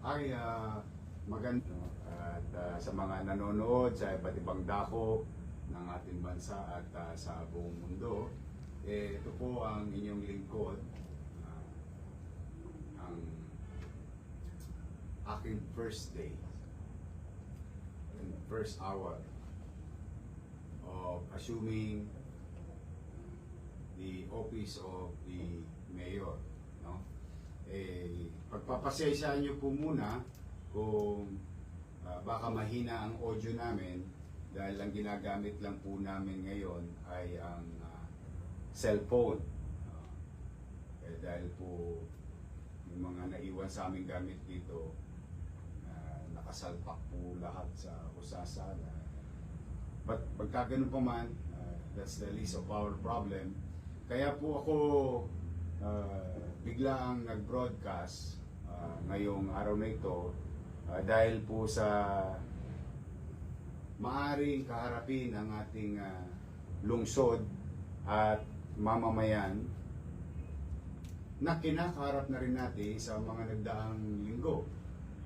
Ay, maganda. At sa mga nanonood sa iba't ibang dako ng ating bansa at sa buong mundo, ito po ang inyong lingkod, ang aking first day, and first hour of assuming the office of the mayor, no? Pagpapasensyahan niyo po muna kung baka mahina ang audio namin dahil ang ginagamit lang po namin ngayon ay ang cellphone. Dahil po yung mga naiwan sa aming gamit dito, nakasalpak po lahat sa usasa. But pagka ganun pa man, that's the least of our problem. Kaya po ako biglang nag-broadcast ngayong araw na ito dahil po sa maaring kaharapin ng ating lungsod at mamamayan na kinakaharap na rin natin sa mga nagdaang linggo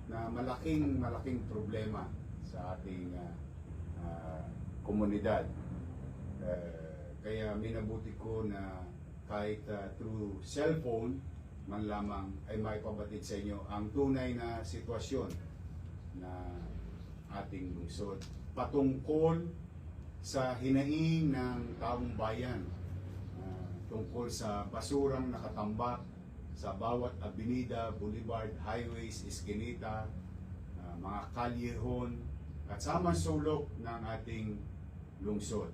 na malaking problema sa ating komunidad. Kaya minabuti ko na kahit through cellphone man lamang ay maipabatid sa inyo ang tunay na sitwasyon na ating lungsod patungkol sa hinaing ng taong bayan, tungkol sa basurang nakatambak sa bawat avenida, boulevard, highways, eskinita, mga kalyehon at sa sulok ng ating lungsod.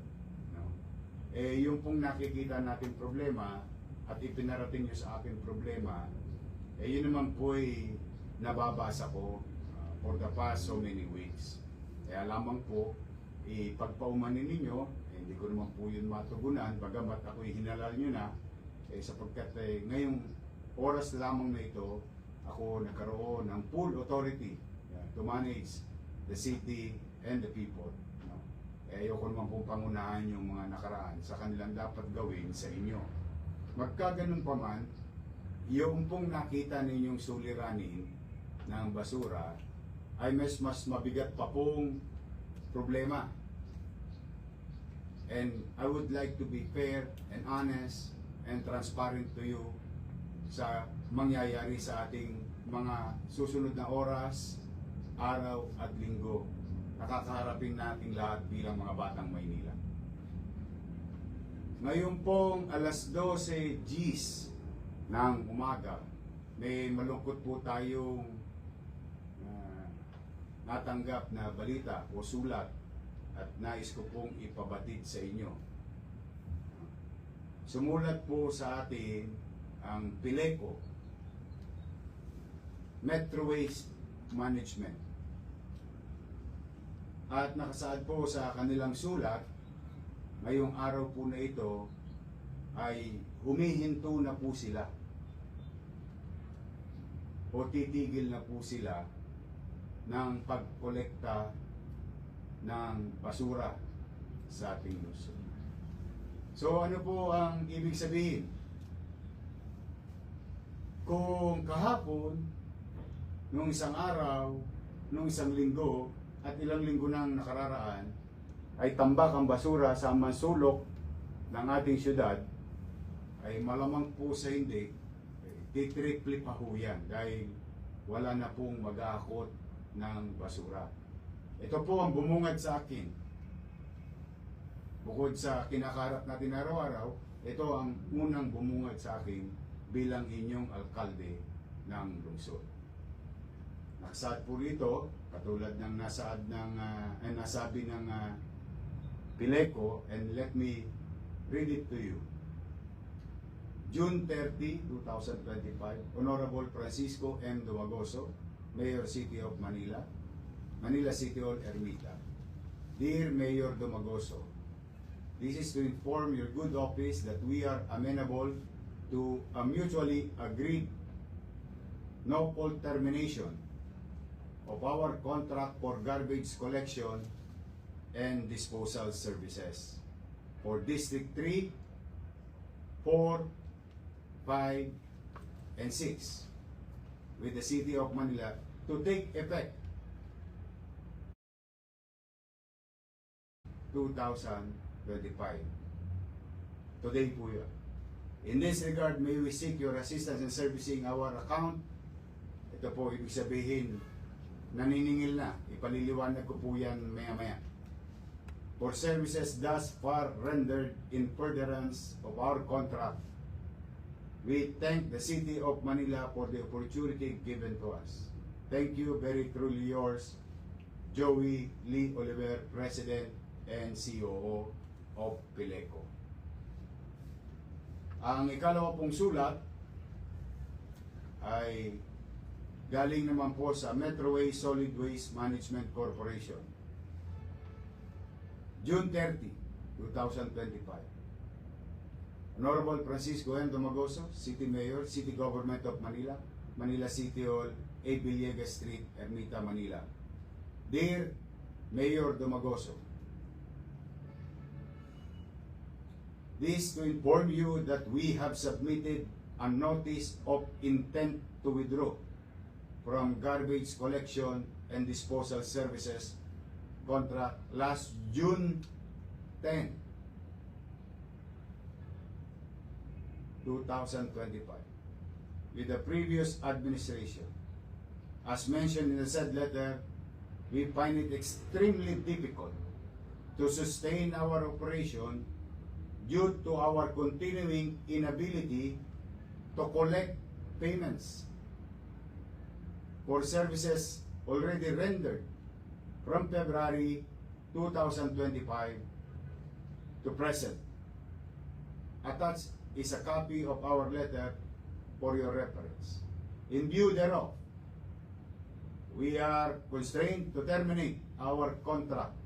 Yung pong nakikita natin problema at ipinarating nyo sa akin problema, yun naman po ay nababasa ko for the past so many weeks. Kaya lamang po, pagpaumanin ninyo, hindi ko naman po yun matugunan, bagamat ako'y hinalal nyo na, sapagkat ngayong oras lamang na ito, ako nagkaroon ng full authority to manage the city and the people. Ayoko naman pong pangunahan yung mga nakaraan sa kanilang dapat gawin sa inyo. Magkaganon pa man, yung pong nakita ninyong suliranin ng basura ay mas mabigat pa pong problema. And I would like to be fair and honest and transparent to you sa mangyayari sa ating mga susunod na oras, araw at linggo. Nakakaharapin nating lahat bilang mga batang Maynila. Ngayon pong alas 12 Gs ng umaga, may malungkot po tayong natanggap na balita o sulat at nais ko pong ipabatid sa inyo. Sumulat po sa atin ang PILECO, Metro Waste Management. At nakasaad po sa kanilang sulat, ngayong araw po na ito ay humihinto na po sila o titigil na po sila ng pagkolekta ng basura sa ating lungsod. So ano po ang ibig sabihin? Kung kahapon, nung isang araw, nung isang linggo, at ilang linggo nang nakararaan ay tambak ang basura sa mansulok ng ating syudad, ay malamang po sa hindi titriple pa ho yan dahil wala na pong mag-aakot ng basura. Ito po ang bumungad sa akin. Bukod sa kinakarap natin araw-araw, ito ang unang bumungad sa akin bilang inyong alkalde ng lungsod. Nakasaad po rito, katulad ng nasabi ng PILECO, and let me read it to you. June 30, 2025, Honorable Francisco M. Dumagoso, Mayor City of Manila, Manila City Hall, Ermita. Dear Mayor Dumagoso, this is to inform your good office that we are amenable to a mutually agreed no-fault termination of our contract for garbage collection and disposal services for District 3, 4, 5, and 6 with the City of Manila to take effect 2025. Today po yun. In this regard, may we seek your assistance in servicing our account. Ito po, ibig sabihin, naniningil na. Ipaliliwanag ko po yan maya-maya. For services thus far rendered in furtherance of our contract, we thank the City of Manila for the opportunity given to us. Thank you, very truly yours, Joey Lee Oliver, President and COO of Pileco. Ang ikalawa pong sulat ay galing naman po sa Metroway Solid Waste Management Corporation. June 30, 2025. Honorable Francisco M. Domagoso, City Mayor, City Government of Manila, Manila City Hall, A. Villegas Street, Ermita, Manila. Dear Mayor Domagoso, this to inform you that we have submitted a notice of intent to withdraw from garbage collection and disposal services contract last June 10, 2025 with the previous administration. As mentioned in the said letter, we find it extremely difficult to sustain our operation due to our continuing inability to collect payments for services already rendered from February 2025 to present. Attached is a copy of our letter for your reference. In view thereof, we are constrained to terminate our contract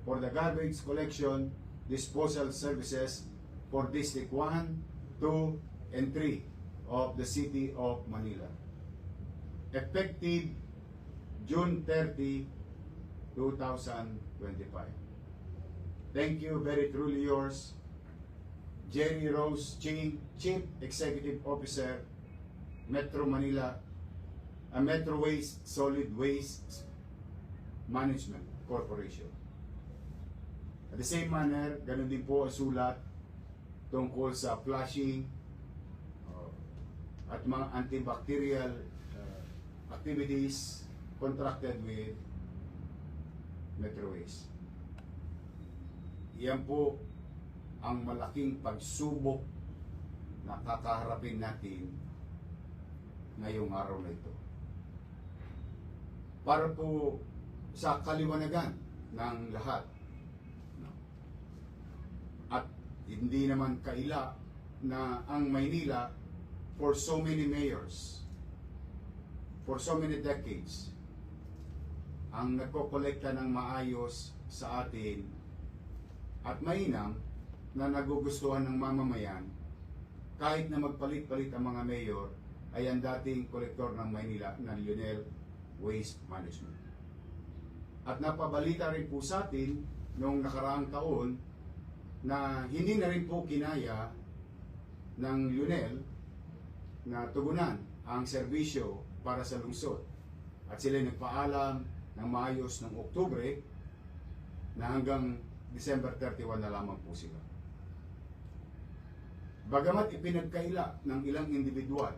for the garbage collection disposal services for District 1, 2, and 3 of the City of Manila. Effective June 30, 2025. Thank you, very truly yours, Jerry Rose Ching, Chief Executive Officer, Metro Manila, Metro Waste Solid Waste Management Corporation. At the same manner, ganun din po ang sulat tungkol sa flushing at mga antibacterial activities contracted with Metro Waste. Iyan po ang malaking pagsubok na kakaharapin natin ngayong araw na ito. Para po sa kaliwanagan ng lahat. At hindi naman kaila na ang Maynila for so many mayors, for so many decades, ang nagkokolekta ng maayos sa atin at mainam na nagugustuhan ng mamamayan kahit na magpalit-palit ang mga mayor ay ang dating kolektor ng Maynila na Lionel Waste Management. At napabalita rin po sa atin noong nakaraang taon na hindi na rin po kinaya ng Lionel na tugunan ang serbisyo para sa lungsod. At sila nagpaalam ng maayos ng Oktubre na hanggang December 31 na lamang po sila. Bagamat ipinagkaila ng ilang individual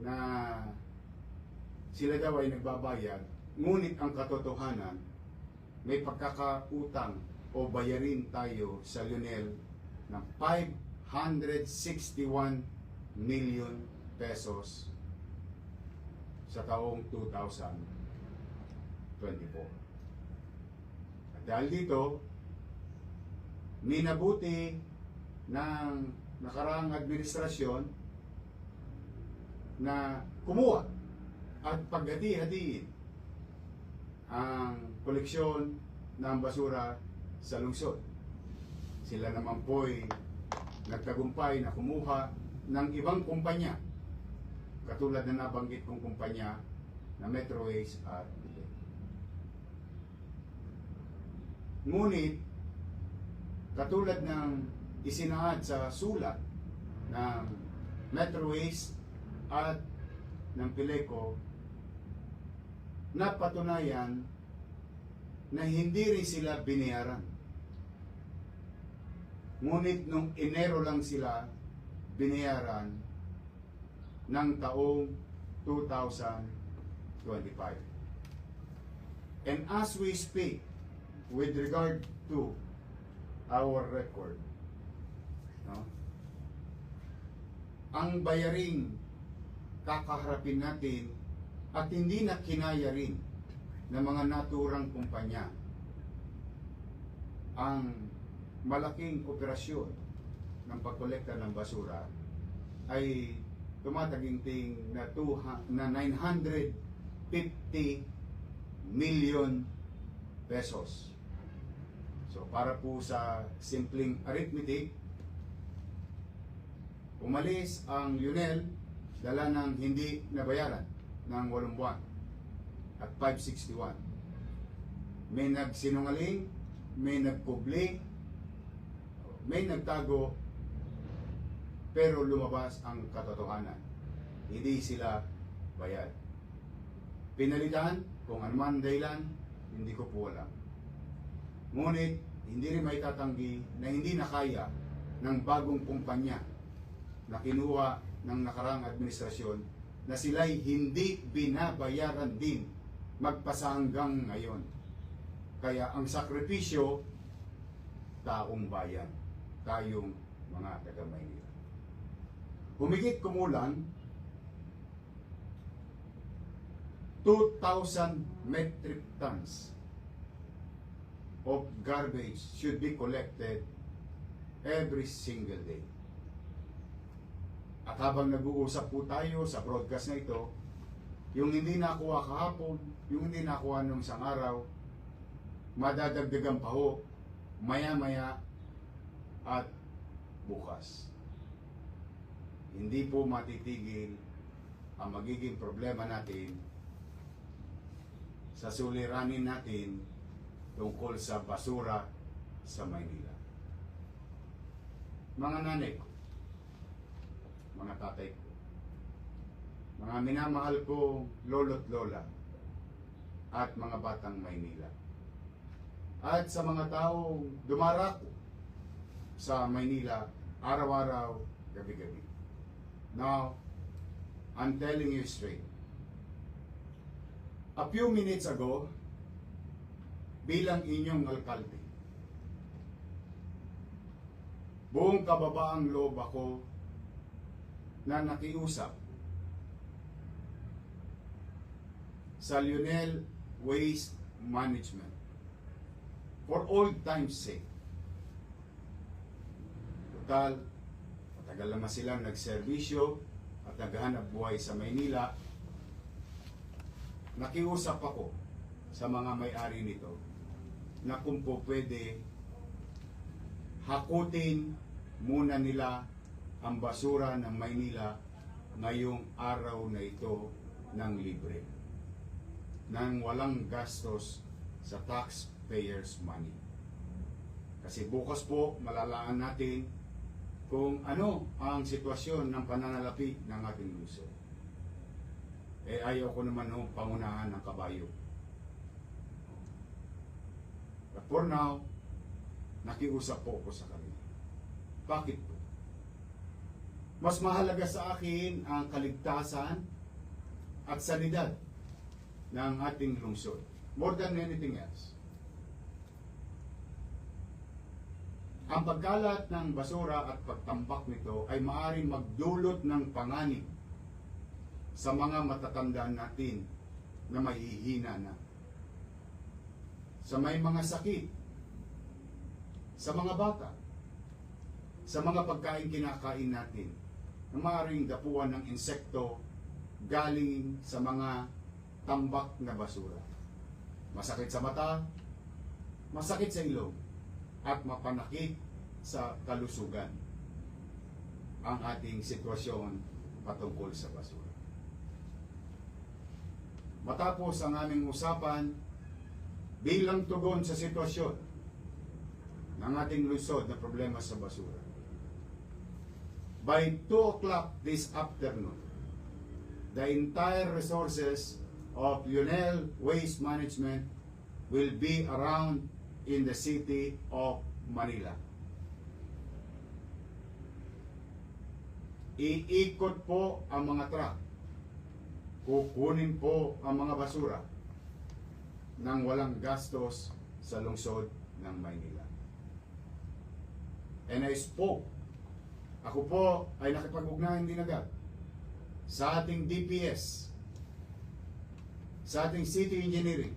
na sila daw ay nagbabayad, ngunit ang katotohanan, may pagkakautang o bayarin tayo sa Lionel ng 561 million pesos sa taong 2024. At dahil dito, minabuti ng nakaraang administrasyon na kumuha at paghati-hatiin ang koleksyon ng basura sa lungsod. Sila naman po'y nagtagumpay na kumuha ng ibang kumpanya, katulad na nabanggit kong kumpanya na Metro Waste at ngunit, katulad ng isinaad sa sulat ng Metro Waste at ng Pileco, napatunayan na hindi rin sila binayaran. Ngunit nung Enero lang sila binayaran ng taong 2025. And as we speak, with regard to our record, no, ang bayaring kakaharapin natin at hindi na kinaya rin ng mga naturang kumpanya ang malaking operasyon ng pagkolekta ng basura ay tumataginting na 950 million pesos. So para po sa simpleng arithmetic, umalis ang Lionel, dala ng hindi nabayaran ng 8 buwan at 561. May nagsinungaling, may nagkubli, may nagtago, pero lumabas ang katotohanan. Hindi sila bayad. Pinalitan, kung anuman dahilan, hindi ko po alam. Ngunit, hindi rin may tatanggi na hindi nakaya ng bagong kumpanya na kinuha ng nakarang administrasyon na sila'y hindi binabayaran din magpasa hanggang ngayon. Kaya ang sakripisyo, taong bayan, tayong mga taga-Maynila. Humigit kumulang 2,000 metric tons of garbage should be collected every single day. At habang nag-uusap po tayo sa broadcast na ito, yung hindi nakuha kahapon, yung hindi nakuha nung isang araw, madadagdagan pa ho maya-maya at bukas. Hindi po matitigil ang magiging problema natin sa suliranin natin tungkol sa basura sa Maynila. Mga nanay ko, mga tatay ko, mga minamahal ko lolo't lola, at mga batang Maynila, at sa mga taong dumarako sa Maynila araw-araw, gabi-gabi. Now, I'm telling you straight. A few minutes ago, bilang inyong alkalde, buong kababaang loob ako na nakiusap sa Lionel Waste Management for old time's sake. Total, matagal naman silang nagserbisyo at naghahanap buhay sa Maynila. Nakiusap ako sa mga may-ari nito na kung po pwede hakutin muna nila ang basura ng Maynila ngayong araw na ito ng libre, nang walang gastos sa taxpayers' money. Kasi bukas po malalaan natin kung ano ang sitwasyon ng pananalapi ng ating lungsod. Ayaw ko naman pangunahan ng kabayo. But for now, nakiusap po ako sa kanila. Bakit po? Mas mahalaga sa akin ang kaligtasan at sanidad ng ating lungsod, more than anything else. Ang pagkalat ng basura at pagtambak nito ay maaaring magdulot ng panganib sa mga matatanda natin na mahihina na, sa may mga sakit, sa mga bata, sa mga pagkain kinakain natin na maaaring dapuan ng insekto galing sa mga tambak na basura. Masakit sa mata, masakit sa ilong, at mapanakit sa kalusugan ang ating sitwasyon patungkol sa basura. Matapos ang aming usapan bilang tugon sa sitwasyon ng ating lungsod na problema sa basura, by 2 o'clock this afternoon, the entire resources of UNEL Waste Management will be around in the city of Manila. Iikot po ang mga truck. Kukunin po ang mga basura nang walang gastos sa lungsod ng Maynila. And I spoke. Ako po ay nakipag-ugnayan din agad sa ating DPS, sa ating City Engineering,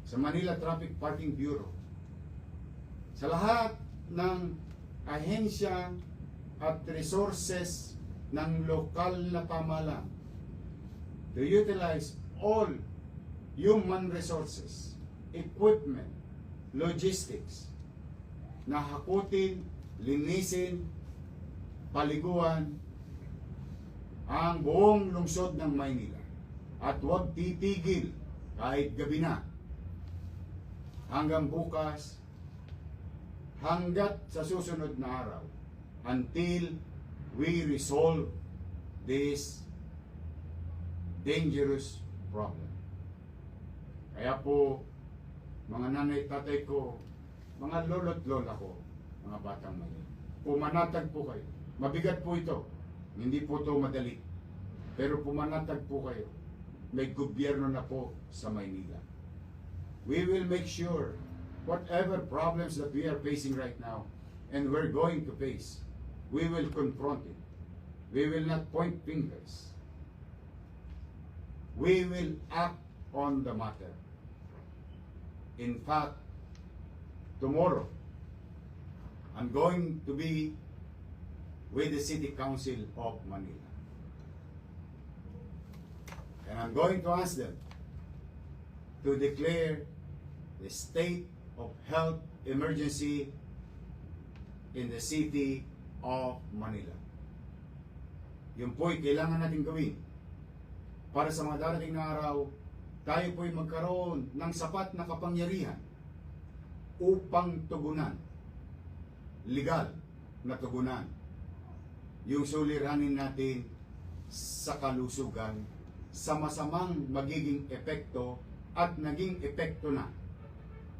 sa Manila Traffic Parking Bureau, sa lahat ng ahensya at resources ng lokal na pamahalaan to utilize all human resources, equipment, logistics, na hakutin, linisin, paliguan ang buong lungsod ng Maynila. At huwag titigil kahit gabi na hanggang bukas, hanggat sa susunod na araw, until we resolve this dangerous problem. Kaya po, mga nanay, tatay ko, mga lolo't lola ko, mga batang Maynila, pumanatag po kayo. Mabigat po ito. Hindi po ito madali. Pero pumanatag po kayo. May gobyerno na po sa Maynila. We will make sure whatever problems that we are facing right now and we're going to face, we will confront it. We will not point fingers. We will act on the matter. In fact, tomorrow, I'm going to be with the City Council of Manila. And I'm going to ask them to declare the state of health emergency in the city of Manila. Yun po'y kailangan natin gawin para sa mga darating na araw, tayo po'y magkaroon ng sapat na kapangyarihan upang tugunan, legal na tugunan, yung suliranin natin sa kalusugan, sa masamang magiging epekto at naging epekto na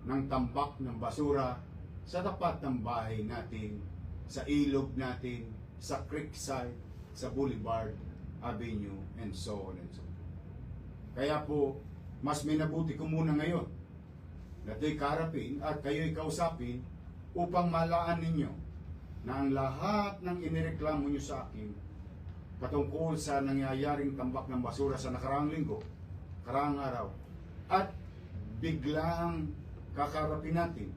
ng tambak ng basura sa tapat ng bahay natin, sa ilog natin, sa creekside, sa Boulevard Avenue, and so on and so on. Kaya po, mas minabuti ko muna ngayon na ito'y karapin at kayo'y kausapin upang malaan ninyo na ang lahat ng inireklamo nyo sa akin patungkol sa nangyayaring tambak ng basura sa nakaraang linggo, nakaraang araw, at biglang kakarapin natin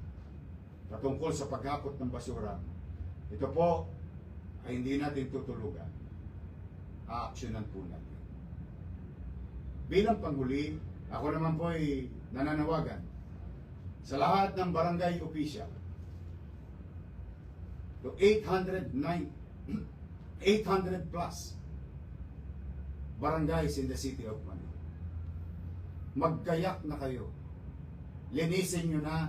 patungkol sa paghakot ng basura, ito po ay hindi natin tutulugan. A-aksyonan po natin. Bilang panghuli, ako naman po ay nananawagan sa lahat ng barangay official to 800 plus barangays in the city of Manila. Magkayak na kayo. Linisin nyo na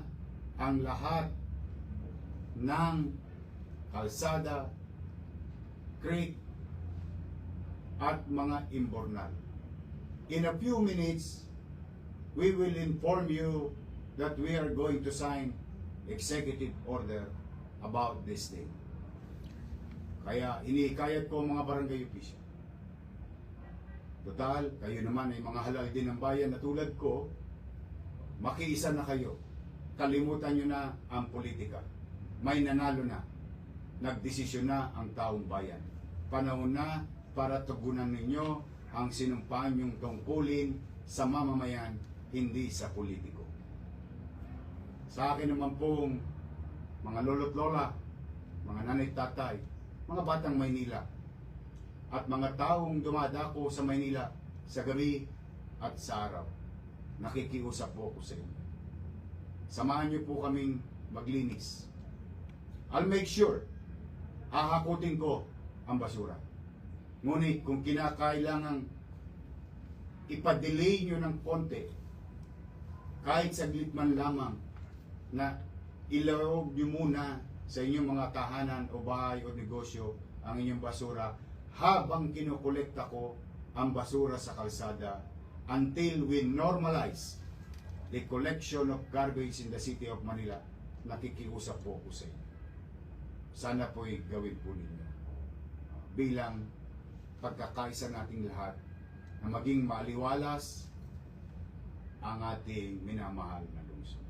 ang lahat ng kalsada, creek, at mga imbornal. In a few minutes, we will inform you that we are going to sign executive order about this day. Kaya inihikayat ko ang mga barangay official. Total, kayo naman ay mga halal din ng bayan na tulad ko, makiisa na kayo. Kalimutan nyo na ang politika. May nanalo na. Nagdesisyon na ang taong bayan. Panahon na para tugunan ninyo ang sinumpaan yung tungkulin sa mamamayan, hindi sa politiko. Sa akin naman pong mga lolo't lola, mga nanay tatay, mga batang Maynila, at mga taong dumadako sa Maynila sa gabi at sa araw, nakikiusap po ako sa inyo. Samahan niyo po kaming maglinis. I'll make sure, hahakutin ko ang basura. Ngunit kung kinakailangang ipa-delay nyo ng konti, kahit saglit man lamang, na ilawag nyo muna sa inyong mga tahanan o bahay o negosyo ang inyong basura habang kinukolekta ko ang basura sa kalsada until we normalize the collection of garbage in the city of Manila, nakikiusap po ko sa inyo. Sana po'y gawin po ninyo. Bilang pagkakaisa nating lahat na maging maliwalas ang ating minamahal na lungsod.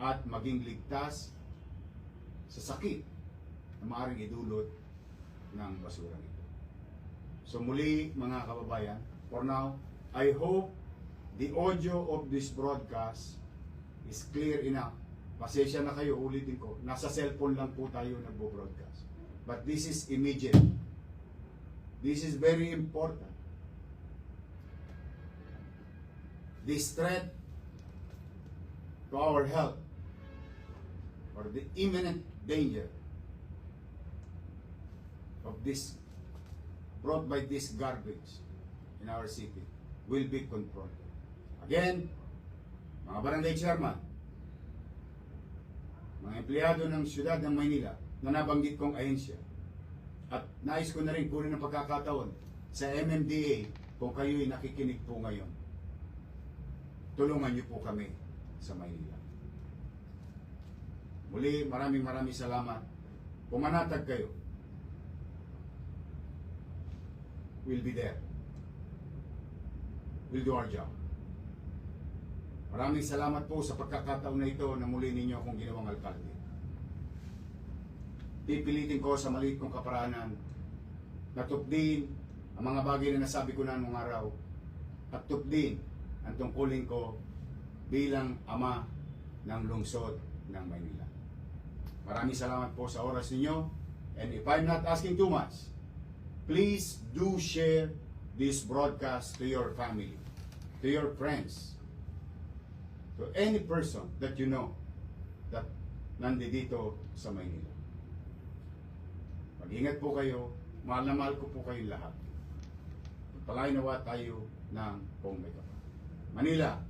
At maging ligtas sa sakit na maaaring idulot ng basura ito. So muli mga kababayan, for now, I hope the audio of this broadcast is clear enough. Pasensya na kayo, ulitin ko. Nasa cellphone lang po tayo nagbo-broadcast. But this is immediate. This is very important. This threat to our health or the imminent danger of this brought by this garbage in our city will be confronted. Again, mga barangay chairman, mga empleyado ng siyudad ng Maynila na nabanggit kong ahensya, at nais ko na rin kunin ng pagkakataon sa MMDA kung kayo'y nakikinig po ngayon. Tulungan niyo po kami sa Maynila. Muli, maraming salamat. Pumanatag kayo. We'll be there. We'll do our job. Maraming salamat po sa pagkakataon na ito na muli ninyo akong ginawang alkalde. Pipilitin ko sa maliit kong kaparanan na tupdin ang mga bagay na nasabi ko na nung araw at tupdin ang tungkulin ko bilang ama ng lungsod ng Maynila. Maraming salamat po sa oras ninyo, and if I'm not asking too much, please do share this broadcast to your family, to your friends, to any person that you know that nandito sa Maynila. Mag-ingat po kayo, mahal na mahal ko po kayong lahat. Pagpalain nawa tayo ng Pong May Kapal. Manila,